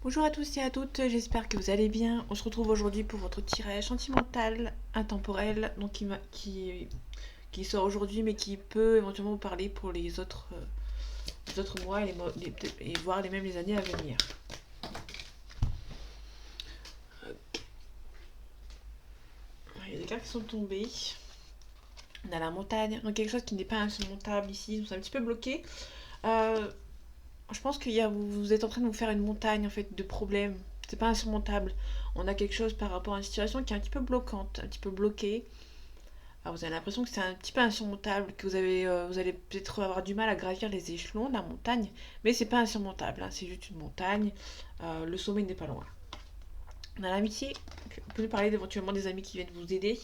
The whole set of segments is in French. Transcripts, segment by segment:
Bonjour à tous et à toutes, j'espère que vous allez bien. On se retrouve aujourd'hui pour votre tirage sentimental intemporel, donc qui sort aujourd'hui mais qui peut éventuellement vous parler pour les autres mois et voire même les années à venir. Il y a des cartes qui sont tombées. On a la montagne, donc quelque chose qui n'est pas insurmontable ici, donc c'est un petit peu bloqué. Euh, je pense vous êtes en train de vous faire une montagne en fait de problèmes. C'est pas insurmontable. On a quelque chose par rapport à une situation qui est un petit peu bloquante, un petit peu bloquée. Alors vous avez l'impression que c'est un petit peu insurmontable, que vous allez peut-être avoir du mal à gravir les échelons de la montagne, mais c'est pas insurmontable, hein, c'est juste une montagne, le sommet n'est pas loin. On a l'amitié, on peut nous parler éventuellement des amis qui viennent vous aider.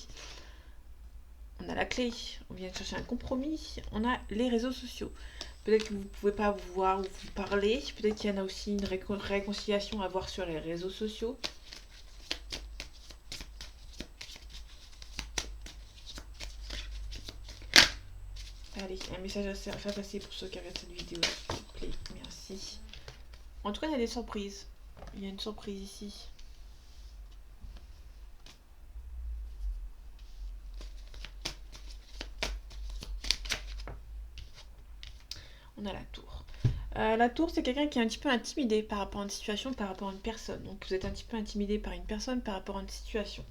On a la clé, on vient chercher un compromis. On a les réseaux sociaux. Peut-être que vous ne pouvez pas vous voir ou vous parler, peut-être qu'il y en a aussi une réconciliation à voir sur les réseaux sociaux. Allez, un message à faire passer pour ceux qui regardent cette vidéo, s'il vous plaît. Merci. En tout cas, il y a des surprises. Il y a une surprise ici. On a la tour. La tour, c'est quelqu'un qui est un petit peu intimidé par rapport à une situation, par rapport à une personne. Donc vous êtes un petit peu intimidé par une personne, par rapport à une situation.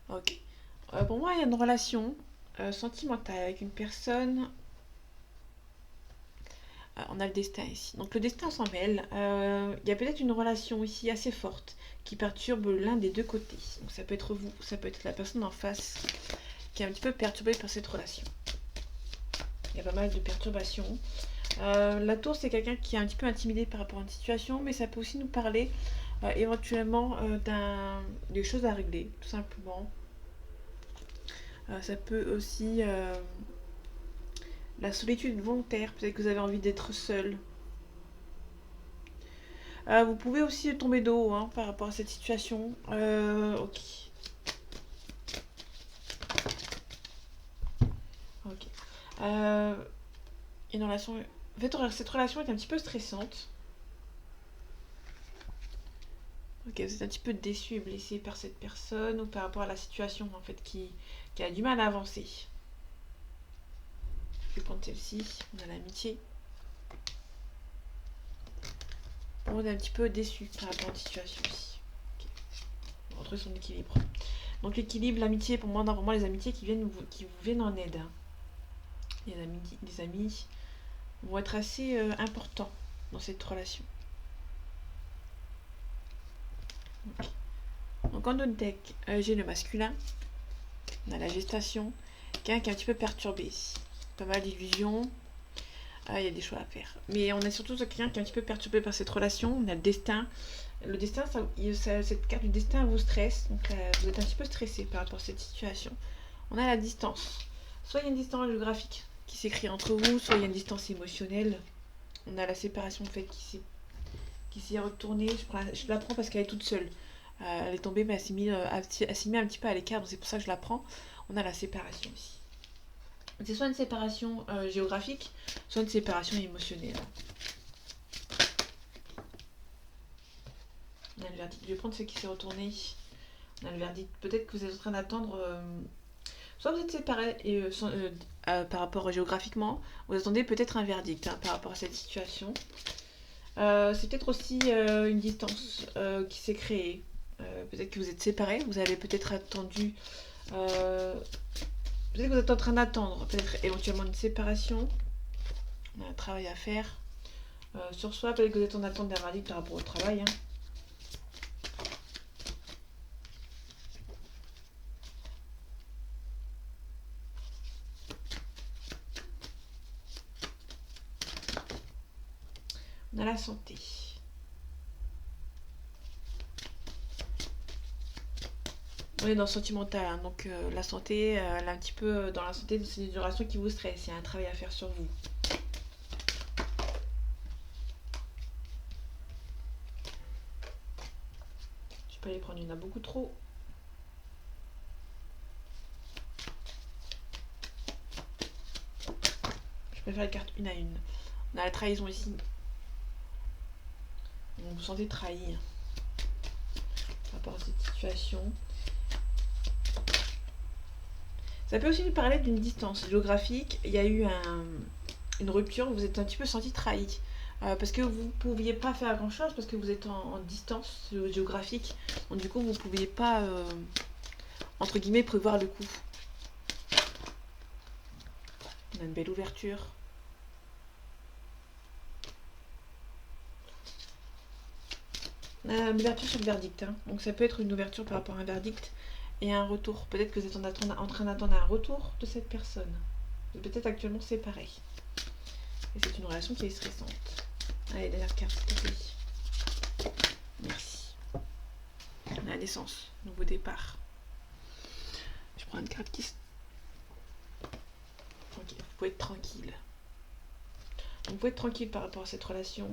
Ok. Pour moi, il y a une relation sentimentale avec une personne. On a le destin ici. Donc le destin s'en mêle. Il y a peut-être une relation ici assez forte qui perturbe l'un des deux côtés. Donc ça peut être vous, ça peut être la personne en face qui est un petit peu perturbée par cette relation. Il y a pas mal de perturbations. La tour, c'est quelqu'un qui est un petit peu intimidé par rapport à une situation, mais ça peut aussi nous parler éventuellement des choses à régler, tout simplement. Ça peut aussi la solitude volontaire, peut-être que vous avez envie d'être seul. Vous pouvez aussi tomber de haut, hein, par rapport à cette situation. Ok. Ok. Une relation. En fait, cette relation est un petit peu stressante. Ok, vous êtes un petit peu déçu et blessé par cette personne ou par rapport à la situation en fait qui a du mal à avancer. Je vais prendre celle-ci. On a l'amitié. On est un petit peu déçu par rapport à une situation ici. Ok. On retrouve son équilibre. Donc l'équilibre, l'amitié, pour moi, vraiment les amitiés qui vous viennent en aide. Les amis vont être assez importants dans cette relation. Okay. Donc en autre deck, j'ai le masculin, on a la gestation, quelqu'un qui est un petit peu perturbé, pas mal d'illusions, il y a des choix à faire. Mais on a surtout quelqu'un qui est un petit peu perturbé par cette relation, on a le destin. Le destin, cette carte du destin vous stresse, donc vous êtes un petit peu stressé par rapport à cette situation. On a la distance. Soit il y a une distance géographique qui s'écrit entre vous, soit il y a une distance émotionnelle. On a la séparation en fait qui s'est retournée. Je la prends parce qu'elle est toute seule. Elle est tombée, mais elle s'est mise un petit peu à l'écart, donc c'est pour ça que je la prends. On a la séparation ici. C'est soit une séparation géographique, soit une séparation émotionnelle. On a le verdict. Je vais prendre ce qui s'est retourné. On a le verdict. Peut-être que vous êtes en train d'attendre. Soit vous êtes séparés par rapport géographiquement, vous attendez peut-être un verdict par rapport à cette situation. C'est peut-être aussi une distance qui s'est créée. Peut-être que vous êtes séparés, vous avez peut-être attendu. Peut-être que vous êtes en train d'attendre, peut-être éventuellement une séparation. On a un travail à faire. Sur soi, peut-être que vous êtes en attente d'un verdict par rapport au travail. Hein. On a la santé. On est dans le sentimental, hein, donc la santé, elle est un petit peu dans la santé, c'est une relation qui vous stresse, il y a un travail à faire sur vous. Je peux aller prendre, il y en a beaucoup trop. Je préfère les cartes une à une. On a la trahison ici. Vous vous sentez trahi par rapport à cette situation. Ça peut aussi nous parler d'une distance géographique. Il y a eu une rupture, vous êtes un petit peu senti trahi. Parce que vous ne pouviez pas faire grand chose, parce que vous êtes en distance géographique. Donc du coup, vous ne pouviez pas, entre guillemets, prévoir le coup. On a une belle ouverture. On a une ouverture sur le verdict. Hein. Donc ça peut être une ouverture par rapport à un verdict et un retour. Peut-être que vous êtes en train d'attendre un retour de cette personne. Vous êtes peut-être actuellement séparés. Et c'est une relation qui est stressante. Allez, dernière carte, s'il te plaît. Merci. On a la naissance, nouveau départ. Je prends une carte qui... Ok, vous pouvez être tranquille. Donc, vous pouvez être tranquille par rapport à cette relation.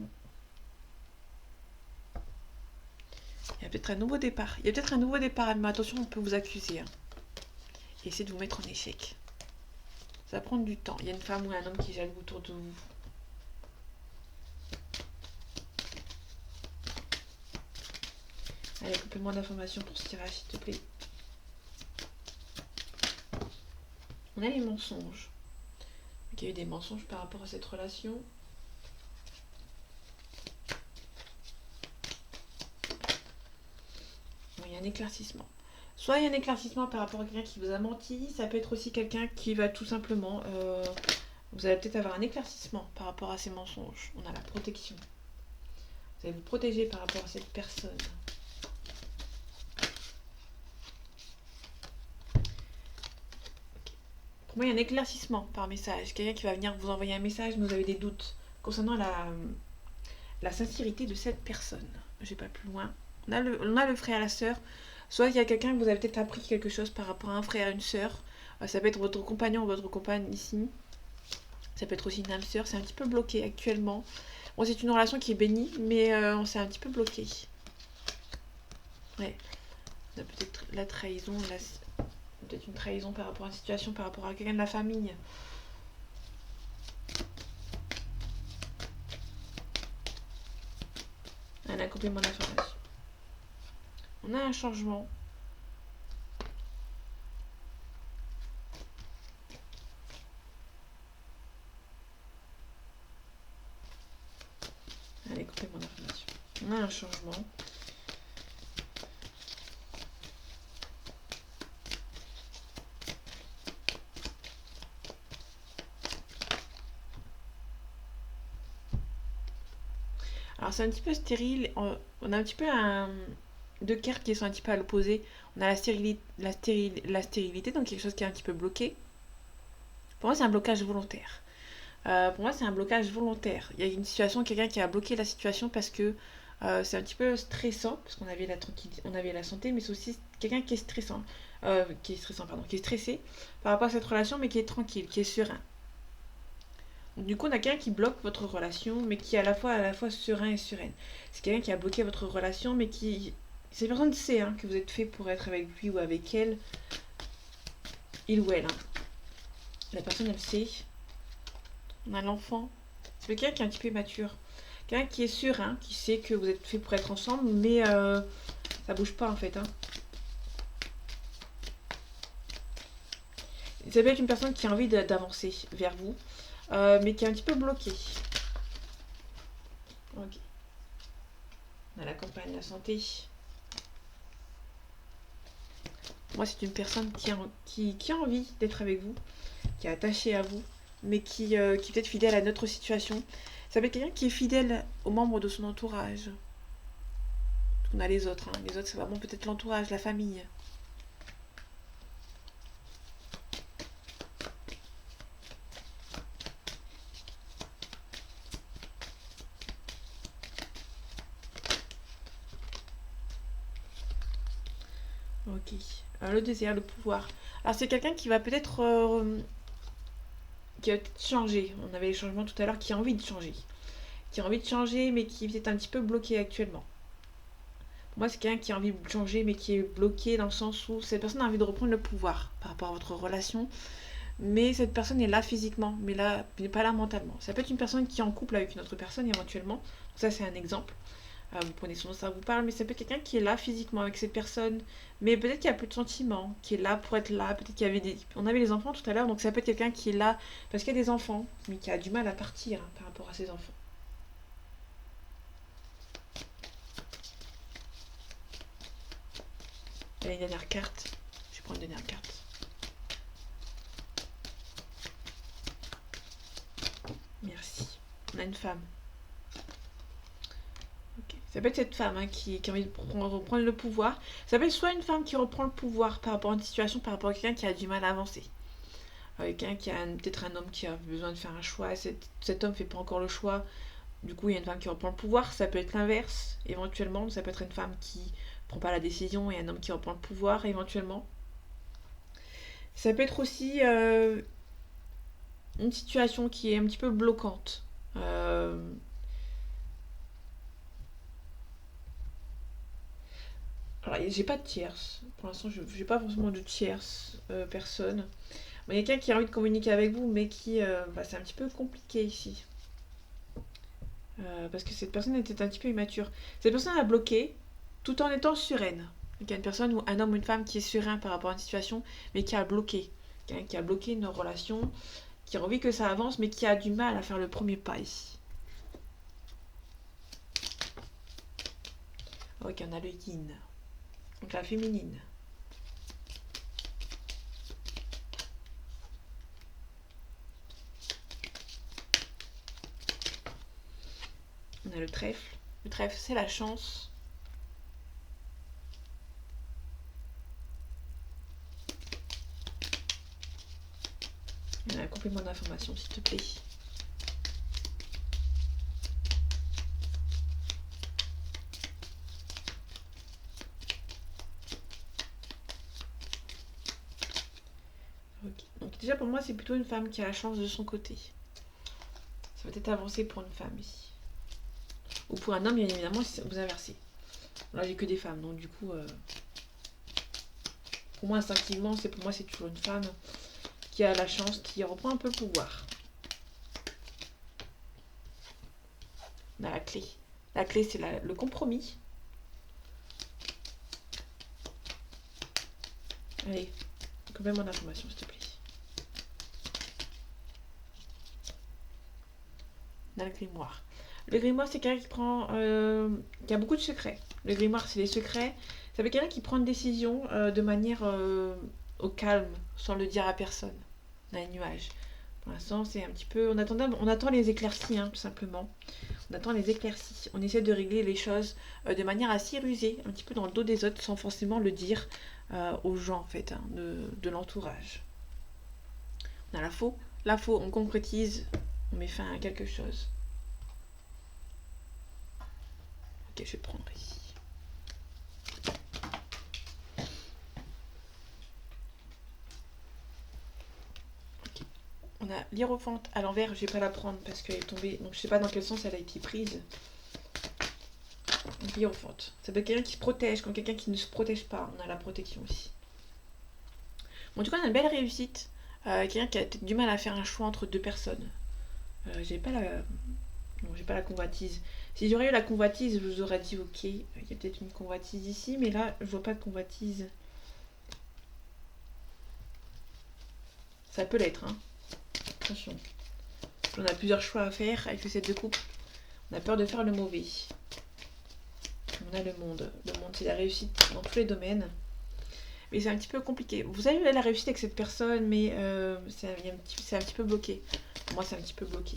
Il y a peut-être un nouveau départ. Il y a peut-être un nouveau départ, mais attention, on peut vous accuser. Hein. Et essayer de vous mettre en échec. Ça va prendre du temps. Il y a une femme ou un homme qui est jaloux autour de vous. Allez, complément d'information pour ce tirage, s'il te plaît. On a les mensonges. Donc, il y a eu des mensonges par rapport à cette relation. Bon, il y a un éclaircissement. Soit il y a un éclaircissement par rapport à quelqu'un qui vous a menti. Ça peut être aussi quelqu'un qui va tout simplement... vous allez peut-être avoir un éclaircissement par rapport à ces mensonges. On a la protection. Vous allez vous protéger par rapport à cette personne. Pour moi, il y a un éclaircissement par message. Quelqu'un qui va venir vous envoyer un message, mais vous avez des doutes concernant la sincérité de cette personne. Je vais pas plus loin. On a le frère et la sœur. Soit il y a quelqu'un que vous avez peut-être appris quelque chose par rapport à un frère et une sœur. Ça peut être votre compagnon ou votre compagne ici. Ça peut être aussi une âme sœur. C'est un petit peu bloqué actuellement. Bon, c'est une relation qui est bénie, mais on s'est un petit peu bloqué. Ouais. On a peut-être la trahison, peut-être une trahison par rapport à une situation, par rapport à quelqu'un de la famille. Un complément d'information. On a un changement. Allez, complément d'information. On a un changement. Alors c'est un petit peu stérile. On a un petit peu deux cartes qui sont un petit peu à l'opposé. On a la stérilité, donc quelque chose qui est un petit peu bloqué. Pour moi, c'est un blocage volontaire. Pour moi, c'est un blocage volontaire. Il y a une situation, quelqu'un qui a bloqué la situation parce que c'est un petit peu stressant, parce qu'on avait la tranquillité, on avait la santé, mais c'est aussi quelqu'un qui est stressant, qui est stressé par rapport à cette relation, mais qui est tranquille, qui est serein. Donc, du coup, on a quelqu'un qui bloque votre relation, mais qui est à la fois serein et sereine. C'est quelqu'un qui a bloqué votre relation, mais qui... Cette personne sait hein, que vous êtes fait pour être avec lui ou avec elle. Il ou elle. Hein. La personne, elle sait. On a l'enfant. C'est quelqu'un qui est un petit peu mature. Quelqu'un qui est serein, qui sait que vous êtes fait pour être ensemble, mais ça bouge pas en fait. Hein. Ça peut être une personne qui a envie d'avancer vers vous, mais qui est un petit peu bloquée. Ok. On a la campagne, la santé. Moi, c'est une personne qui a envie d'être avec vous, qui est attachée à vous, mais qui est peut-être fidèle à notre situation. Ça peut être quelqu'un qui est fidèle aux membres de son entourage. On a les autres. Hein. Les autres, c'est vraiment peut-être l'entourage, la famille. Ok. Le désir, le pouvoir. Alors, c'est quelqu'un qui va peut-être changer. On avait les changements tout à l'heure, qui a envie de changer. Qui a envie de changer, mais qui est peut-être un petit peu bloqué actuellement. Pour moi, c'est quelqu'un qui a envie de changer, mais qui est bloqué dans le sens où cette personne a envie de reprendre le pouvoir par rapport à votre relation. mais cette personne est là physiquement, mais là, n'est pas là mentalement. Ça peut être une personne qui est en couple avec une autre personne éventuellement. Ça, c'est un exemple. Vous prenez son nom, ça vous parle, mais ça peut être quelqu'un qui est là physiquement avec cette personne, mais peut-être qu'il n'y a plus de sentiments, qui est là pour être là, peut-être qu'il y avait des... On avait les enfants tout à l'heure, donc ça peut être quelqu'un qui est là parce qu'il y a des enfants, mais qui a du mal à partir par rapport à ses enfants. Allez, une dernière carte. Je vais prendre une dernière carte. Merci. On a une femme. Okay. Ça peut être cette femme qui a envie de reprendre le pouvoir. Ça peut être soit une femme qui reprend le pouvoir par rapport à une situation, par rapport à quelqu'un qui a du mal à avancer. Quelqu'un qui a peut-être un homme qui a besoin de faire un choix. Cet homme ne fait pas encore le choix. Du coup, il y a une femme qui reprend le pouvoir. Ça peut être l'inverse, éventuellement. Ça peut être une femme qui ne prend pas la décision et un homme qui reprend le pouvoir, éventuellement. Ça peut être aussi une situation qui est un petit peu bloquante. Alors, j'ai pas de tierce. Pour l'instant, je n'ai pas forcément de tierce personne. Il y a quelqu'un qui a envie de communiquer avec vous, mais qui... c'est un petit peu compliqué ici. Parce que cette personne était un petit peu immature. Cette personne a bloqué, tout en étant sereine. Il y a une personne, ou un homme ou une femme qui est serein par rapport à une situation, mais qui a bloqué. Quelqu'un qui a bloqué une relation, qui a envie que ça avance, mais qui a du mal à faire le premier pas ici. Ok, on a le yin. Donc la féminine. On a le trèfle. Le trèfle, c'est la chance. On a un complément d'information, s'il te plaît. Okay. Donc déjà pour moi c'est plutôt une femme qui a la chance de son côté. Ça va peut-être avancer pour une femme ici. Ou pour un homme bien évidemment si vous inversez. Là j'ai que des femmes donc du coup pour moi instinctivement c'est toujours une femme qui a la chance, qui reprend un peu le pouvoir. On a la clé. La clé c'est le compromis. Allez, complément d'information s'il te plaît. On a le grimoire. Le grimoire, c'est quelqu'un qui a beaucoup de secrets. Le grimoire, c'est les secrets. Ça veut quelqu'un qui prend une décision de manière au calme, sans le dire à personne. On a un nuage. Pour l'instant, c'est un petit peu... On attend les éclaircies, tout simplement. On attend les éclaircies. On essaie de régler les choses de manière assez rusée, un petit peu dans le dos des autres, sans forcément le dire aux gens, en fait, de l'entourage. On a la faux. La faux, on concrétise, on met fin à quelque chose. Ok, je vais prendre ici. Okay. On a l'hiérophante à l'envers, je vais pas la prendre parce qu'elle est tombée, donc je sais pas dans quel sens elle a été prise. L'hiérophante. Ça peut être quelqu'un qui se protège, comme quelqu'un qui ne se protège pas. On a la protection aussi. Bon, en tout cas, on a une belle réussite. Quelqu'un qui a peut-être du mal à faire un choix entre deux personnes. J'ai pas la convoitise. Si j'aurais eu la convoitise, je vous aurais dit ok, il y a peut-être une convoitise ici, mais là, je vois pas de convoitise. Ça peut l'être, Attention. On a plusieurs choix à faire avec le 7 de coupe. On a peur de faire le mauvais. On a le monde. Le monde, c'est la réussite dans tous les domaines. Mais c'est un petit peu compliqué. Vous avez la réussite avec cette personne, mais c'est un petit peu bloqué. Pour moi, c'est un petit peu bloqué.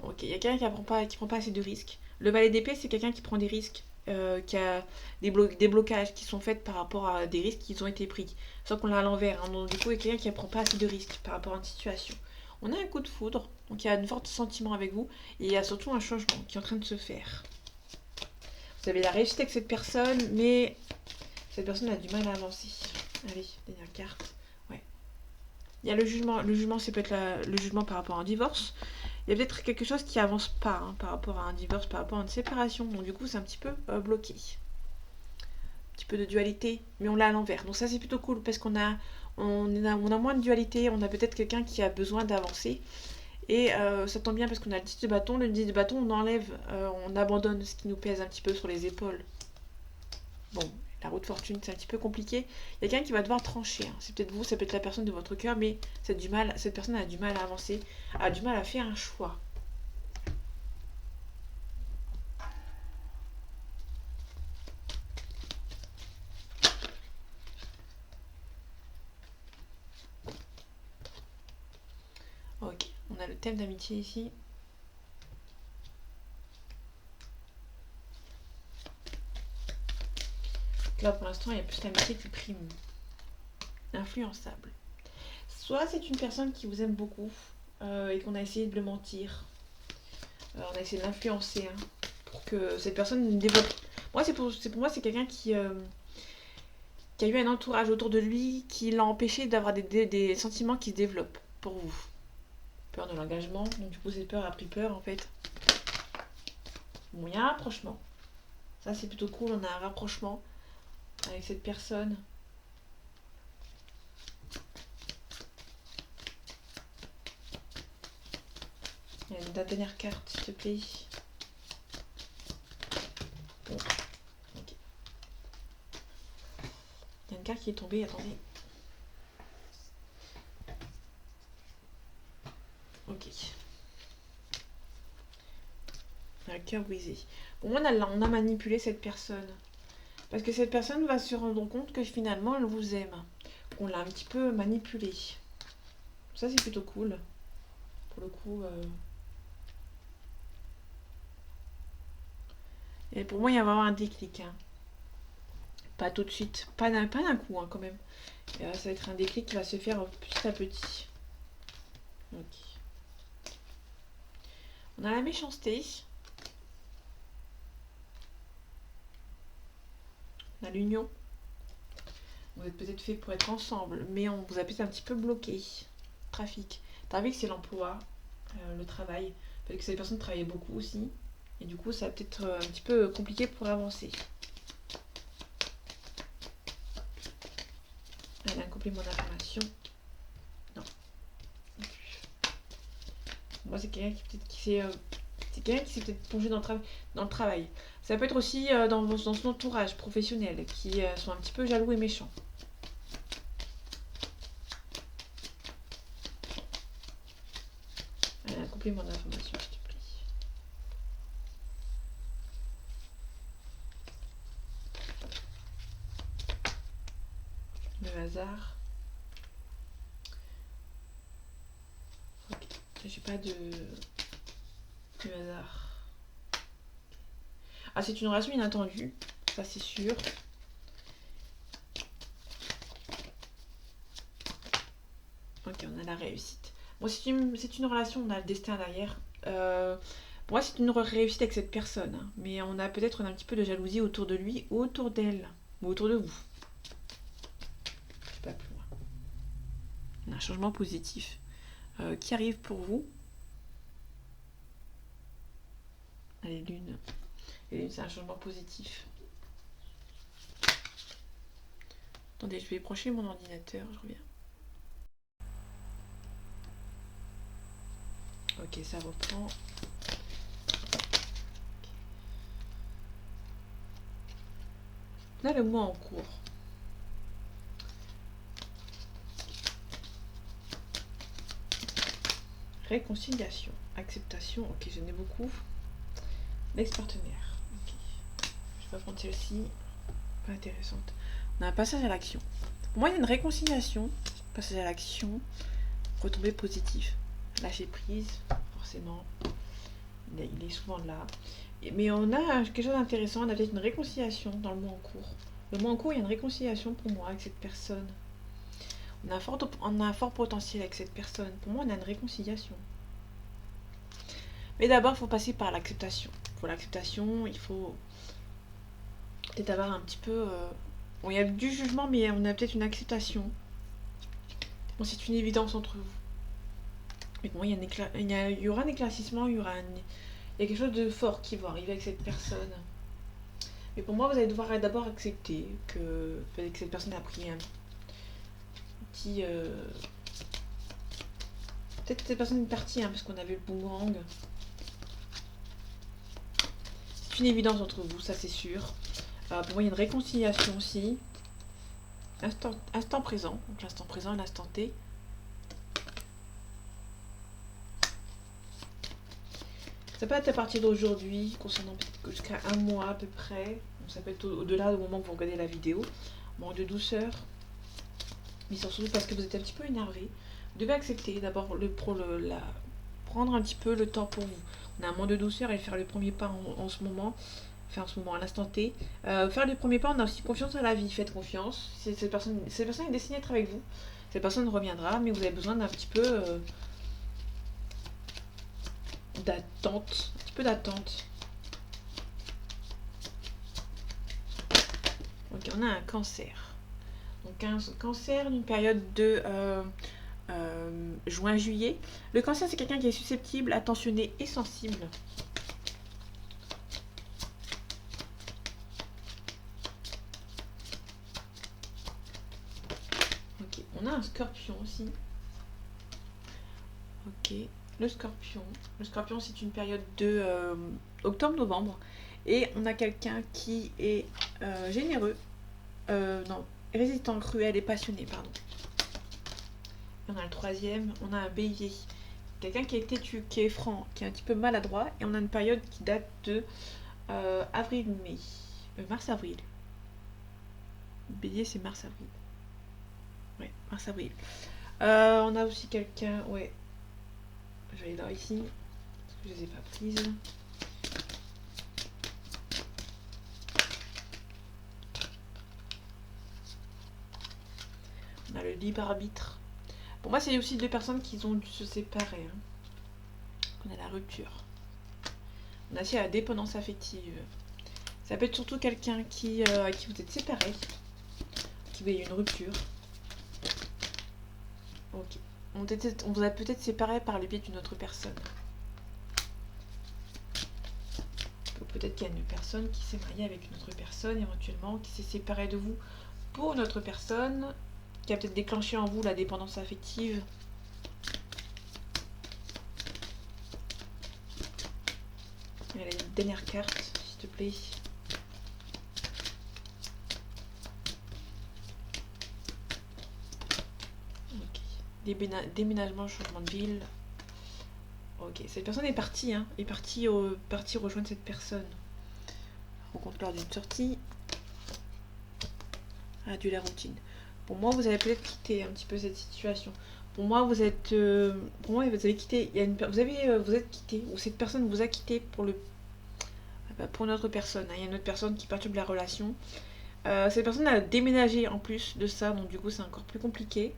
Ok, il y a quelqu'un qui prend pas assez de risques. Le valet d'épée, c'est quelqu'un qui prend des risques, qui a des blocages qui sont faits par rapport à des risques qui ont été pris. Sauf qu'on l'a à l'envers. Donc du coup, il y a quelqu'un qui ne prend pas assez de risques par rapport à une situation. On a un coup de foudre, donc il y a un fort sentiment avec vous, et il y a surtout un changement qui est en train de se faire. Vous avez la réussite avec cette personne, mais cette personne a du mal à avancer. Allez, dernière carte. Ouais. Il y a le jugement. Le jugement, c'est peut-être le jugement par rapport à un divorce. Il y a peut-être quelque chose qui avance pas par rapport à un divorce, par rapport à une séparation. Donc du coup, c'est un petit peu bloqué. petit peu de dualité, mais on l'a à l'envers. Donc ça c'est plutôt cool parce on a moins de dualité, on a peut-être quelqu'un qui a besoin d'avancer. Et ça tombe bien parce qu'on a le 10 de bâton. Le 10 de bâton, on enlève, on abandonne ce qui nous pèse un petit peu sur les épaules. Bon, la roue de fortune, c'est un petit peu compliqué. Il y a quelqu'un qui va devoir trancher. Hein. C'est peut-être vous, ça peut être la personne de votre cœur, mais cette personne a du mal à avancer, a du mal à faire un choix. Ok, on a le thème d'amitié ici. Là, pour l'instant, il y a plus l'amitié qui prime. Influençable. Soit c'est une personne qui vous aime beaucoup et qu'on a essayé de le mentir. On a essayé de l'influencer hein, pour que cette personne développe. Moi, pour moi, c'est quelqu'un qui a eu un entourage autour de lui qui l'a empêché d'avoir des sentiments qui se développent pour vous. Peur de l'engagement, donc du coup, cette peur a pris peur en fait. Bon, il y a un rapprochement. Ça, c'est plutôt cool, on a un rapprochement avec cette personne. Il y a la dernière carte, s'il te plaît. Bon, ok. Il y a une carte qui est tombée, attendez. Ok. Un cœur brisé. Bon, on a manipulé cette personne. Parce que cette personne va se rendre compte que finalement, elle vous aime. On l'a un petit peu manipulée. Ça, c'est plutôt cool. Pour le coup... Et pour moi, il va y avoir un déclic. Hein. Pas tout de suite. Pas d'un coup, hein, quand même. Ça va être un déclic qui va se faire petit à petit. Ok. On a la méchanceté. On a l'union. Vous êtes peut-être fait pour être ensemble, mais on vous a peut-être un petit peu bloqué. Trafic. Trafic, c'est l'emploi, le travail. Peut-être que cette personne travaillait beaucoup aussi. Et du coup, ça va peut-être un petit peu compliqué pour avancer. Elle a un complément d'information. Non. Moi, c'est quelqu'un qui s'est peut-être plongé dans le travail. Ça peut être aussi dans son entourage professionnel, qui sont un petit peu jaloux et méchants. Elle a un complément d'information, s'il te plaît. Le hasard. Ok. J'ai pas de hasard. Ah, c'est une relation inattendue. Ça, c'est sûr. Ok, on a la réussite. Bon, c'est une relation, on a le destin derrière. Pour moi, c'est une réussite avec cette personne. Hein. Mais on a peut-être un petit peu de jalousie autour de lui, autour d'elle. Ou autour de vous. Pas plus loin. Un changement positif qui arrive pour vous. Allez, lune. Et lune, c'est un changement positif. Attendez, je vais approcher mon ordinateur, je reviens. Ok, ça reprend. Là, le mois en cours. Réconciliation, acceptation, ok, j'en ai beaucoup. L'ex-partenaire, ok. Je vais prendre celle-ci, pas intéressante. On a un passage à l'action. Pour moi, il y a une réconciliation, passage à l'action, retombée positive. Lâcher prise, forcément, il est souvent là. Mais on a quelque chose d'intéressant, on a peut-être une réconciliation dans le mois en cours. Le mois en cours, il y a une réconciliation pour moi avec cette personne. On a un fort potentiel avec cette personne. Pour moi, on a une réconciliation. Mais d'abord, il faut passer par l'acceptation. Pour l'acceptation, il faut peut-être avoir un petit peu... Bon, il y a du jugement, mais on a peut-être une acceptation. Bon, c'est une évidence entre vous. Mais bon, il y aura un éclaircissement, il y a quelque chose de fort qui va arriver avec cette personne. Et pour moi, vous allez devoir d'abord accepter que cette personne a pris un petit... Peut-être que cette personne est partie, hein, parce qu'on avait le boomerang. C'est une évidence entre vous, ça c'est sûr. Pour moi, il y a une réconciliation aussi. Instant présent, donc l'instant présent et l'instant T. Ça peut être à partir d'aujourd'hui, concernant jusqu'à un mois à peu près. Donc ça peut être au-delà du moment où vous regardez la vidéo. Manque de douceur. Mais surtout parce que vous êtes un petit peu énervé. Vous devez accepter d'abord prendre un petit peu le temps pour vous. On a un manque de douceur et faire le premier pas en ce moment. Enfin, en ce moment, à l'instant T. Faire le premier pas, on a aussi confiance en la vie. Faites confiance. Cette personne est destinée à être avec vous. Cette personne reviendra, mais vous avez besoin d'un petit peu d'attente. Un petit peu d'attente. Ok, on a un cancer. Donc un cancer d'une période de juin-juillet. Le cancer, c'est quelqu'un qui est susceptible, attentionné et sensible. Ok, on a un scorpion aussi. Ok, le scorpion. Le scorpion, c'est une période de octobre-novembre. Et on a quelqu'un qui est généreux. Non, résistant, cruel et passionné, pardon. Et on a le troisième, on a un bélier. Quelqu'un qui est têtu, qui est franc, qui est un petit peu maladroit. Et on a une période qui date de avril-mai. Mars-avril. Bélier, c'est mars-avril. Ouais, mars-avril. On a aussi quelqu'un, ouais. Je vais aller dans ici, parce que je les ai pas prises. On a le libre arbitre. Pour moi, c'est aussi deux personnes qui ont dû se séparer. Hein. On a la rupture. On a aussi la dépendance affective. Ça peut être surtout quelqu'un à qui vous êtes séparés, qui veut une rupture. Ok. On vous a peut-être séparé par le biais d'une autre personne. Peut-être qu'il y a une personne qui s'est mariée avec une autre personne, éventuellement, qui s'est séparée de vous pour une autre personne, qui a peut-être déclenché en vous la dépendance affective. Allez, une dernière carte, s'il te plaît. Ok. Déménagement, changement de ville. Ok, cette personne est partie, hein. Est partie rejoindre cette personne. Rencontre lors d'une sortie. Adieu la routine. Pour moi, vous avez peut-être quitté un petit peu cette situation. Pour moi, vous êtes, pour moi, vous avez quitté. Il y a vous êtes quitté ou cette personne vous a quitté pour une autre personne. Hein. Il y a une autre personne qui perturbe la relation. Cette personne a déménagé en plus de ça, donc du coup, c'est encore plus compliqué.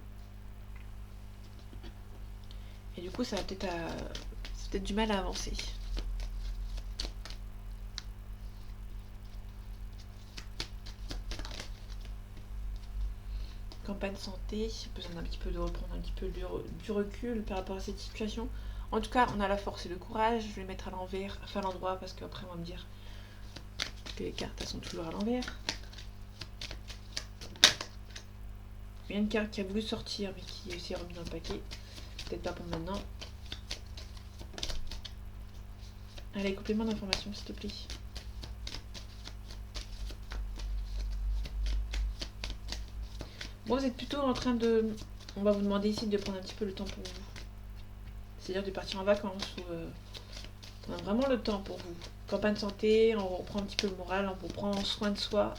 Et du coup, ça va peut-être du mal à avancer. Campagne santé, besoin d'un petit peu de reprendre un petit peu du recul par rapport à cette situation. En tout cas, on a la force et le courage. Je vais les mettre à l'envers, enfin à l'endroit, parce qu'après on va me dire que les cartes elles sont toujours à l'envers. Il y a une carte qui a voulu sortir, mais qui s'est remis dans le paquet. Peut-être pas pour maintenant. Allez, complément d'information, s'il te plaît. Bon, vous êtes plutôt en train de... On va vous demander ici de prendre un petit peu le temps pour vous. C'est-à-dire de partir en vacances ou... On a vraiment le temps pour vous. Campagne santé, on reprend un petit peu le moral, on prend soin de soi.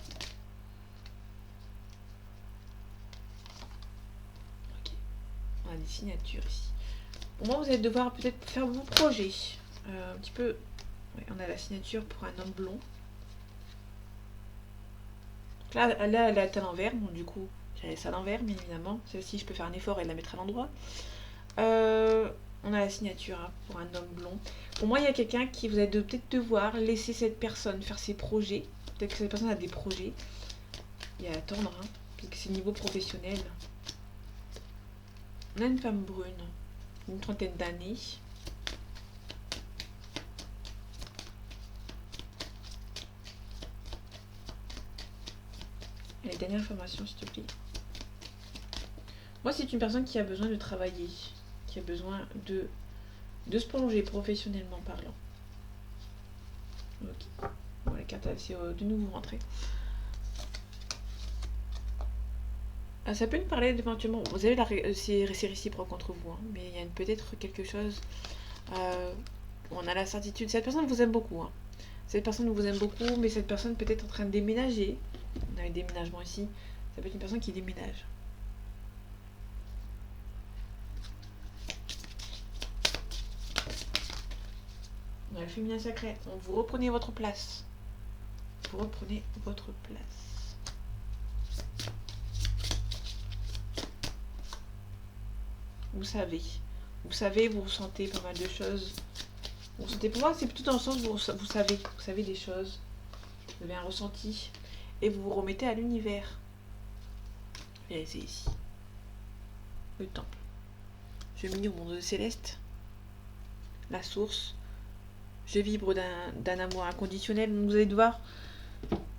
Ok. On a des signatures ici. Pour moi, vous allez devoir peut-être faire vos projets. Un petit peu... Ouais, on a la signature pour un homme blond. Donc là, elle est à l'envers. Bon, du coup, j'ai laissé à l'envers, bien évidemment. Celle-ci, je peux faire un effort et la mettre à l'endroit. On a la signature hein, pour un homme blond. Pour moi, il y a quelqu'un qui vous allez peut-être devoir laisser cette personne faire ses projets. Peut-être que cette personne a des projets. Et à attendre, hein, parce que c'est niveau professionnel. On a une femme brune, une trentaine d'années. Les dernières informations, s'il te plaît. Moi, c'est une personne qui a besoin de travailler, qui a besoin de se plonger professionnellement parlant. Ok. Bon, la carte c'est de nouveau rentrée. Ah, ça peut nous parler éventuellement. Vous avez c'est réciproque entre vous, hein, mais il y a peut-être quelque chose où on a la certitude. Cette personne vous aime beaucoup. Hein. Cette personne vous aime beaucoup, mais cette personne peut être en train de déménager. On a un déménagement ici. Ça peut être une personne qui déménage. On a le féminin sacré. Vous reprenez votre place. Vous reprenez votre place. Vous savez, vous ressentez pas mal de choses. Vous ressentez, pour moi, c'est plutôt dans le sens où vous savez des choses. Vous avez un ressenti et vous vous remettez à l'univers. Et c'est ici. Le temple. Je m'unis au monde céleste. La source. Je vibre d'un amour inconditionnel. Donc vous allez devoir...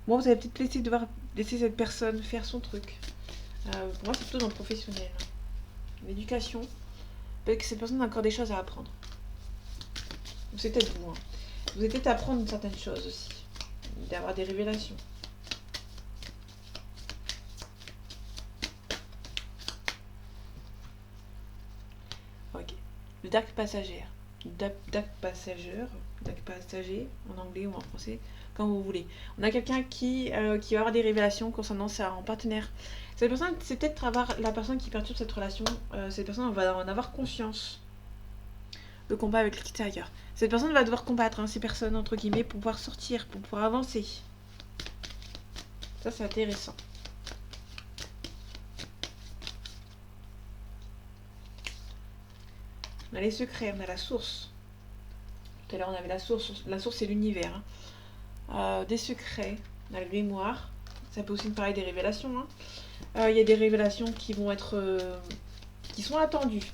Moi, vous allez peut-être laisser cette personne faire son truc. Pour moi, c'est plutôt dans le professionnel. L'éducation. Peut-être que cette personne a encore des choses à apprendre. C'est peut-être vous. Hein. Vous allez peut-être apprendre certaines choses aussi. D'avoir des révélations. Ok. Le Dark Passager. Dark Passager, en anglais ou en français, comme vous voulez. On a quelqu'un qui va avoir des révélations concernant sa partenaire. Cette personne, c'est peut-être la personne qui perturbe cette relation. Cette personne va en avoir conscience. Le combat avec l'extérieur. Cette personne va devoir combattre ces personnes, entre guillemets, pour pouvoir sortir, pour pouvoir avancer. Ça, c'est intéressant. On a les secrets, on a la source. Tout à l'heure, on avait la source. La source, c'est l'univers. Hein. Des secrets. On a le grimoire. Ça peut aussi nous parler des révélations. Il y a des révélations qui vont être... qui sont attendues.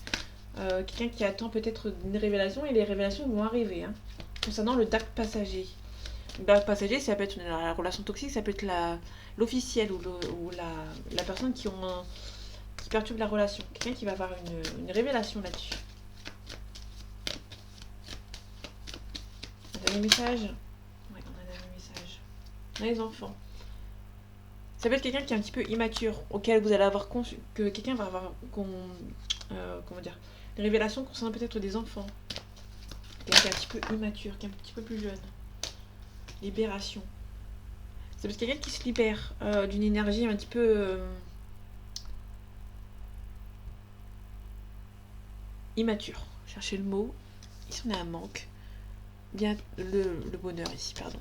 Quelqu'un qui attend peut-être une révélation et les révélations vont arriver. Hein. Concernant le Dark Passager. Le Dark Passager, ça peut être la relation toxique, ça peut être l'officiel ou la personne qui perturbe la relation. Quelqu'un qui va avoir une révélation là-dessus. On a des messages. Ouais, on a des messages. On a les enfants. Ça peut être quelqu'un qui est un petit peu immature, auquel vous allez avoir que quelqu'un va avoir comment dire, des révélations concernant peut-être des enfants. Quelqu'un qui est un petit peu immature, qui est un petit peu plus jeune. Libération. Ça peut être quelqu'un qui se libère d'une énergie un petit peu immature. Cherchez le mot. Ici on a un manque. Bien le bonheur ici, pardon.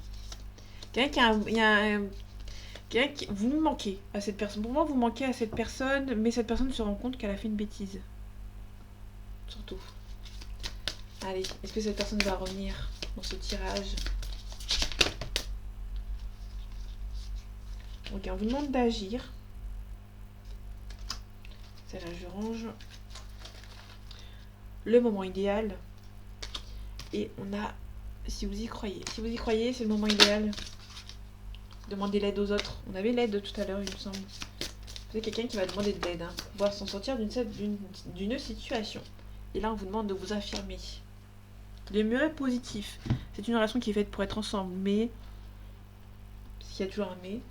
Quelqu'un qui vous manquez à cette personne. Pour moi, vous manquez à cette personne, mais cette personne se rend compte qu'elle a fait une bêtise. Surtout. Allez, est-ce que cette personne va revenir dans ce tirage? Ok, on vous demande d'agir. Celle-là, je range. Le moment idéal. Et on a, si vous y croyez. Si vous y croyez, c'est le moment idéal. Demandez l'aide aux autres. On avait l'aide tout à l'heure, il me semble. C'est quelqu'un qui va demander de l'aide hein, pour pouvoir s'en sortir d'une situation. Et là, on vous demande de vous affirmer. Le mieux est positif. C'est une relation qui est faite pour être ensemble, mais... S'il y a toujours un mais...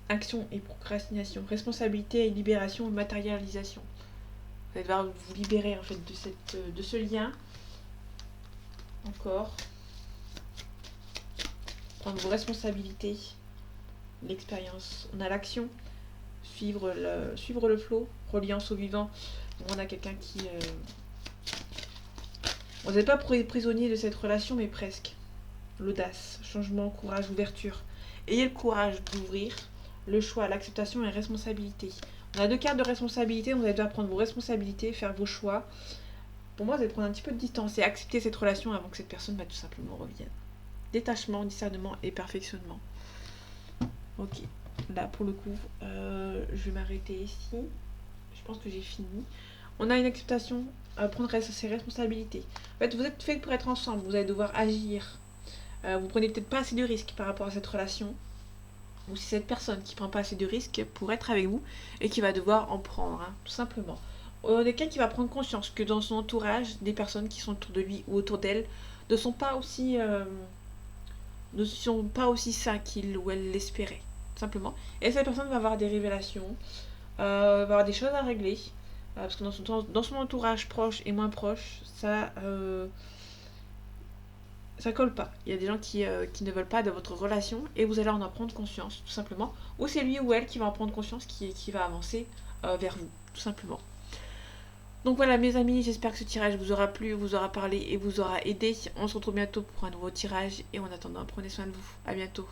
Action et procrastination. Responsabilité et libération et matérialisation. Vous allez devoir vous libérer en fait de ce lien. Encore. Prendre vos responsabilités. L'expérience. On a l'action. Suivre le flot. Reliance au vivant. On a quelqu'un qui... Vous n'êtes pas prisonnier de cette relation, mais presque. L'audace, changement, courage, ouverture. Ayez le courage d'ouvrir le choix, l'acceptation et la responsabilité. On a deux cartes de responsabilité, vous allez devoir prendre vos responsabilités, faire vos choix. Pour moi, vous allez prendre un petit peu de distance et accepter cette relation avant que cette personne tout simplement revienne. Détachement, discernement et perfectionnement. Ok, là pour le coup, je vais m'arrêter ici. Je pense que j'ai fini. On a une acceptation, prendre ses responsabilités. En fait, vous êtes fait pour être ensemble, vous allez devoir agir. Vous prenez peut-être pas assez de risques par rapport à cette relation. ou si cette personne qui prend pas assez de risques pour être avec vous et qui va devoir en prendre, hein, tout simplement. Quelqu'un qui va prendre conscience que dans son entourage, des personnes qui sont autour de lui ou autour d'elle ne sont pas aussi, sains qu'il ou elle l'espérait, tout simplement. Et cette personne va avoir des révélations, va avoir des choses à régler, parce que dans son entourage proche et moins proche, ça colle pas. Il y a des gens qui ne veulent pas de votre relation et vous allez en prendre conscience, tout simplement. Ou c'est lui ou elle qui va en prendre conscience, qui va avancer vers vous, tout simplement. Donc voilà mes amis, j'espère que ce tirage vous aura plu, vous aura parlé et vous aura aidé. On se retrouve bientôt pour un nouveau tirage et en attendant, prenez soin de vous. À bientôt.